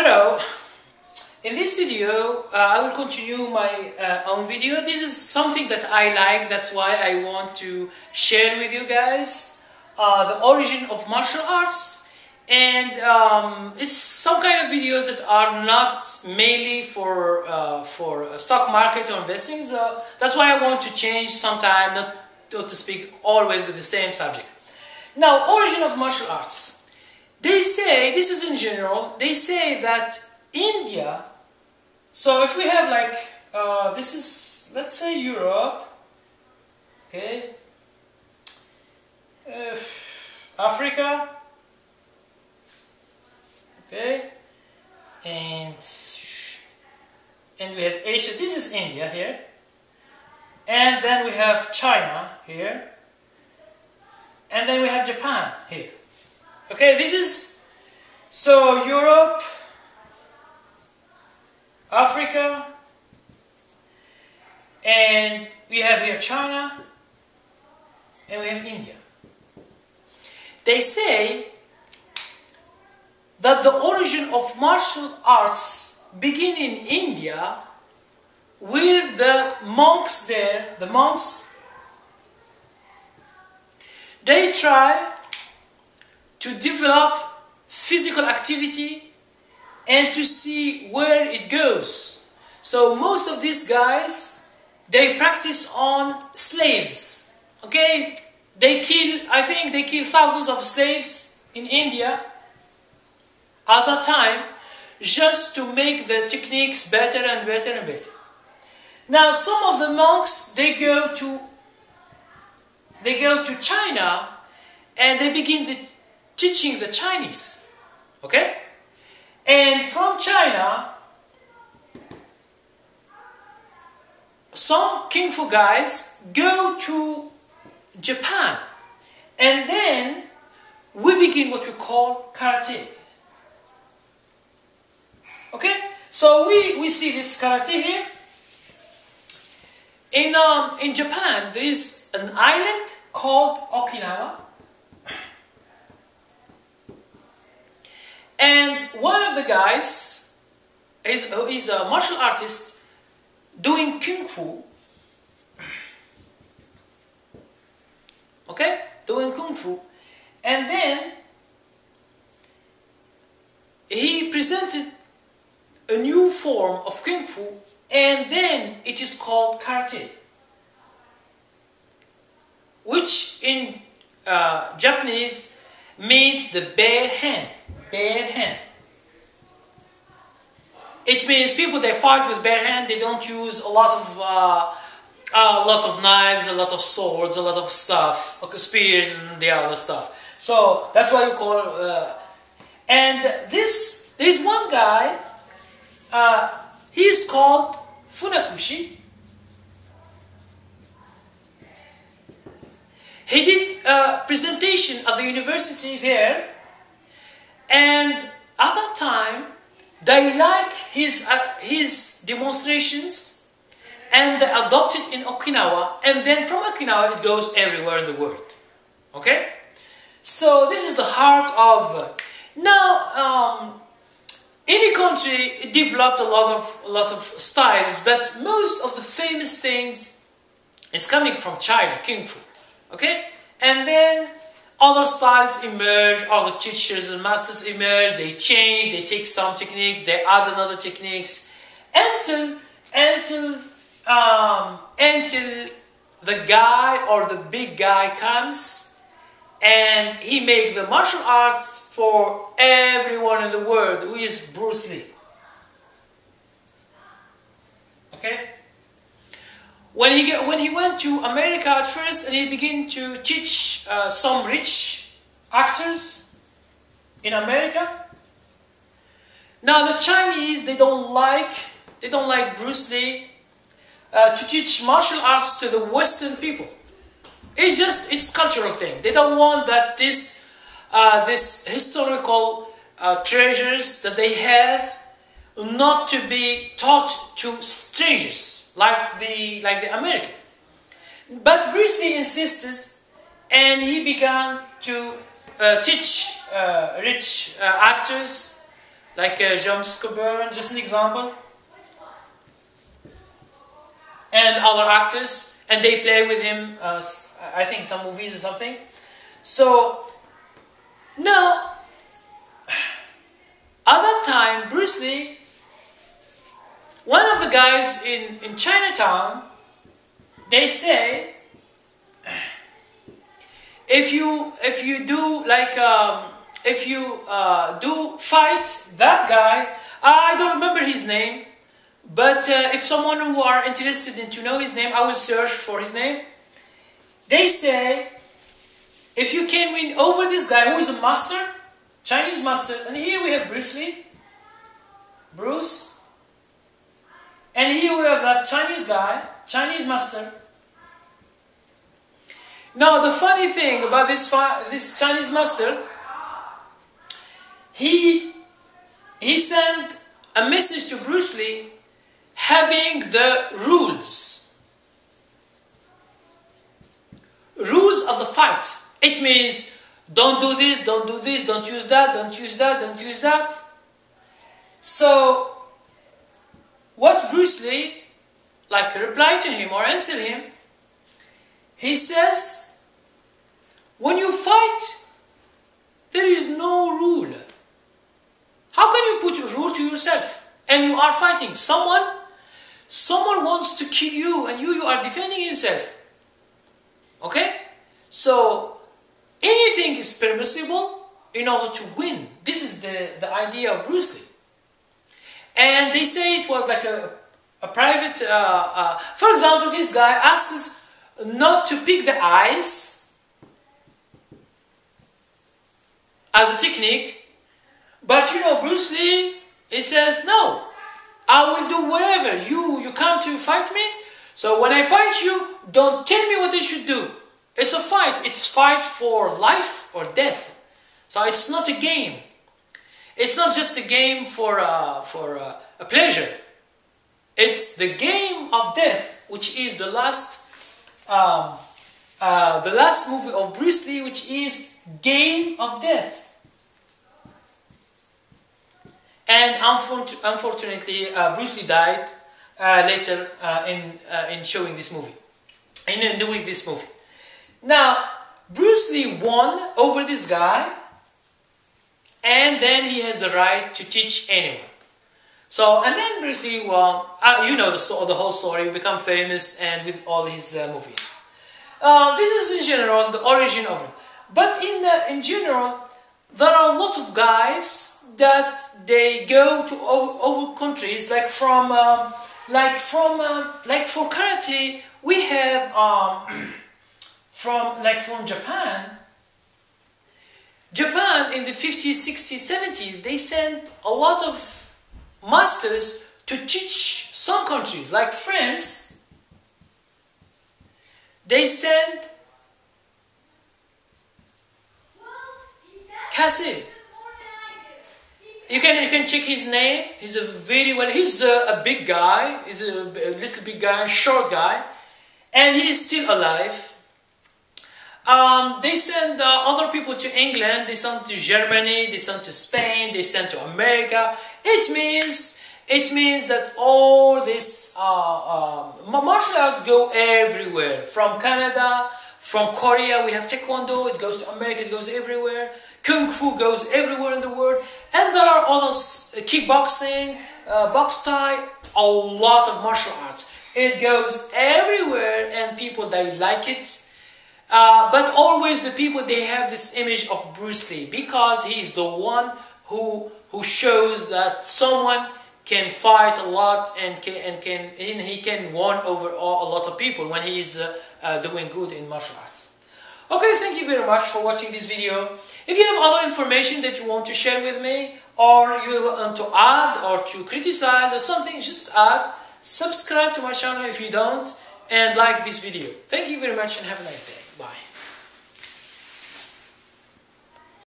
Hello, in this video I will continue my own video. This is something that I like, that's why I want to share with you guys the origin of martial arts, and it's some kind of videos that are not mainly for stock market or investing, so that's why I want to change sometime, not to speak always with the same subject. Now, origin of martial arts. They say, this is in general, they say that India, so if we have like, this is, let's say Europe, okay, Africa, okay, and we have Asia, this is India here, and then we have China here, and then we have Japan here. Okay, this is, so Europe, Africa, and we have here China, and we have India. They say that the origin of martial arts begin in India with the monks there, the monks, they try to develop physical activity and to see where it goes. So most of these guys, they practice on slaves. Okay, they kill, I think they kill thousands of slaves in India at that time, just to make the techniques better and better and better. Now some of the monks, they go to China and they begin teaching the Chinese, okay? And from China, some Kung Fu guys go to Japan, and then we begin what we call karate. Okay? So we see this karate here. In Japan, there is an island called Okinawa. And one of the guys is a martial artist doing Kung Fu. Okay? Doing Kung Fu. And then he presented a new form of Kung Fu, and then it is called karate, which in Japanese means the bare hand. Bare hand. It means people, they fight with bare hand. They don't use a lot of knives, a lot of swords, a lot of stuff, okay, spears and the other stuff. So that's why you call. And there's one guy. He's called Funakushi. He did a presentation at the university there. And at that time, they like his demonstrations, and they adopt it in Okinawa, and then from Okinawa it goes everywhere in the world. Okay? So this is the heart of now. Any country developed a lot of styles, but most of the famous things is coming from China, Kung Fu. Okay? And then other styles emerge, other teachers and masters emerge, they change, they take some techniques, they add another techniques, until the guy or the big guy comes and he makes the martial arts for everyone in the world, who is Bruce Lee. Okay? When he went to America at first, and he began to teach some rich actors in America. Now the Chinese, they don't like Bruce Lee to teach martial arts to the Western people. It's cultural thing. They don't want that this historical treasures that they have not to be taught to strangers like the American. But Bruce Lee insisted, and he began to teach rich actors like James Coburn, just an example, and other actors, and they play with him, I think some movies or something. So, now, at that time, Bruce Lee, one of the guys in Chinatown, they say, if you do like if you do fight that guy, I don't remember his name, but if someone who are interested in to know his name, I will search for his name. They say, if you can win over this guy who is a master, Chinese master, and here we have Bruce Lee, Bruce, and here we have that Chinese guy, Chinese master. Now the funny thing about this Chinese master, he sent a message to Bruce Lee having the rules of the fight. It means don't do this, don't do this, don't use that, don't use that, don't use that. So what Bruce Lee like replied to him or answered him, he says, when you fight, there is no rule. How can you put a rule to yourself? And you are fighting someone wants to kill you, and you are defending yourself. Okay? So anything is permissible in order to win. This is the idea of Bruce Lee. And they say it was like a private, for example, this guy asks us not to pick the eyes as a technique, but you know, Bruce Lee, he says, no, I will do whatever. You come to fight me, so when I fight you, don't tell me what I should do. It's a fight. It's fight for life or death. So it's not a game. It's not just a game for a pleasure. It's the game of death, which is the last movie of Bruce Lee, which is Game of Death. And unfortunately, Bruce Lee died later in showing this movie, in doing this movie. Now, Bruce Lee won over this guy, and then he has the right to teach anyone. So, and then Bruce Lee won. You know the whole story. He become famous, and with all his movies. This is in general the origin of it. But in general, there are a lot of guys that they go to over countries, like for karate we have from Japan. Japan in the 50s, 60s, 70s, they sent a lot of masters to teach some countries, like France. They sent Cassie. You can check his name. He's a big guy. He's a little big guy, short guy, and he is still alive. They send other people to England. They send to Germany. They send to Spain. They send to America. It means that all this martial arts go everywhere. From Canada, from Korea, we have Taekwondo. It goes to America. It goes everywhere. Kung Fu goes everywhere in the world. And there are others, kickboxing, box Thai, a lot of martial arts. It goes everywhere, and people, they like it. But always the people, they have this image of Bruce Lee, because he is the one who shows that someone can fight a lot and he can win over a lot of people when he is doing good in martial arts. Okay, thank you very much for watching this video. If you have other information that you want to share with me, or you want to add or to criticize or something, just add. Subscribe to my channel if you don't, and like this video. Thank you very much and have a nice day. Bye.